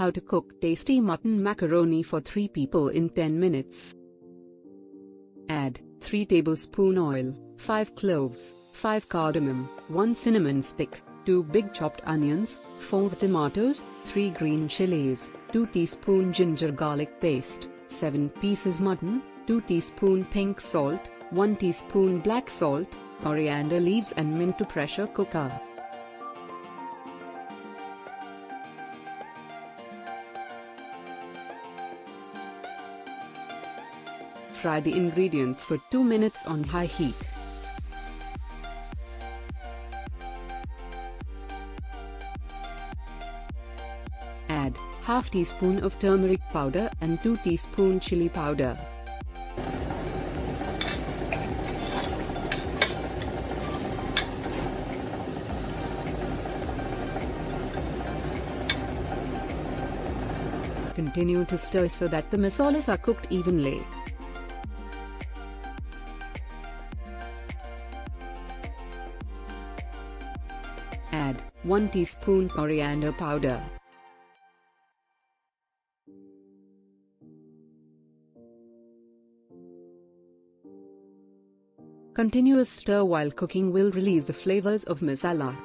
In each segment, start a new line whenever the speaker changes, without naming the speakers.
How to cook tasty mutton macaroni for 3 people in 10 minutes. Add 3 tablespoon oil, 5 cloves, 5 cardamom, 1 cinnamon stick, 2 big chopped onions, 4 tomatoes, 3 green chilies, 2 teaspoon ginger garlic paste, 7 pieces mutton, 2 teaspoon pink salt, 1 teaspoon black salt, coriander leaves and mint to pressure cooker. Fry the ingredients for 2 minutes on high heat. Add half teaspoon of turmeric powder and 2 teaspoon chili powder. Continue to stir so that the masalas are cooked evenly. Add 1 teaspoon coriander powder. Continuous stir while cooking will release the flavors of masala.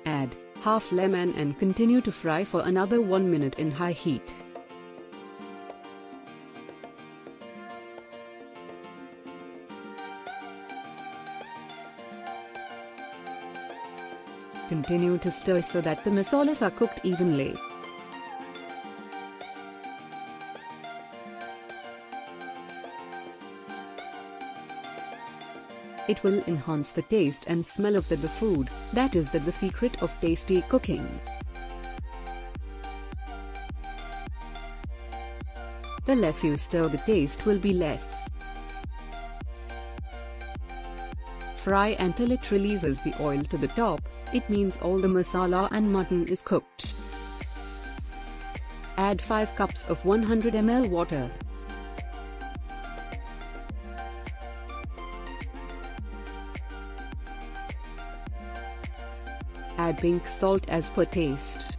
Add half lemon and continue to fry for another 1 minute in high heat. Continue to stir so that the masalas are cooked evenly. It will enhance the taste and smell of the food. That is the secret of tasty cooking. The less you stir, the taste will be less. Fry until it releases the oil to the top. It means all the masala and mutton is cooked. Add 5 cups of 100 ml water. Add pink salt as per taste.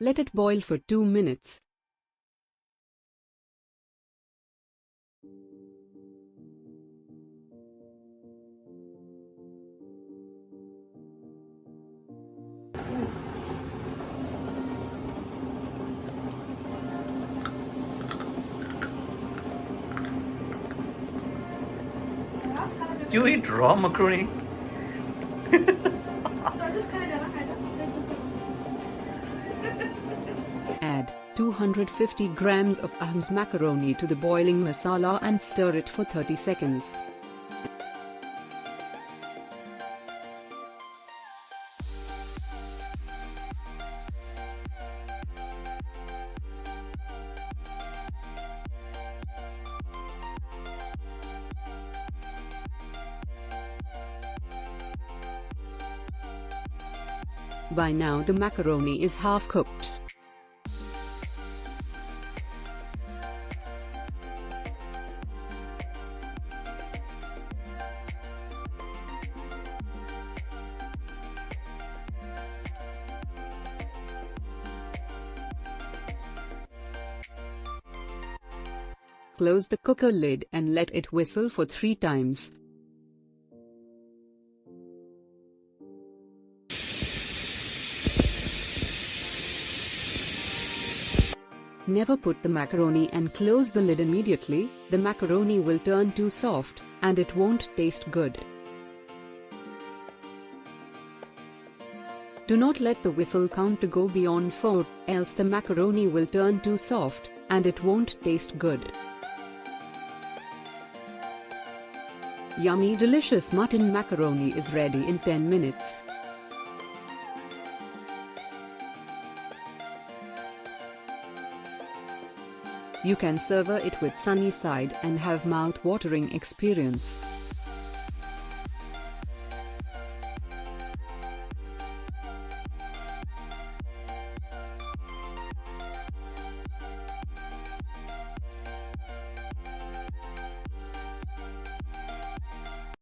Let it boil for 2 minutes.
You eat raw macaroni?
Add 250 grams of ahams macaroni to the boiling masala and stir it for 30 seconds. By now the macaroni is half cooked. Close the cooker lid and let it whistle for 3 times. Never put the macaroni and close the lid immediately. The macaroni will turn too soft, and it won't taste good. Do not let the whistle count to go beyond 4, else the macaroni will turn too soft, and it won't taste good. Yummy delicious mutton macaroni is ready in 10 minutes. You can serve it with sunny side and have mouth-watering experience.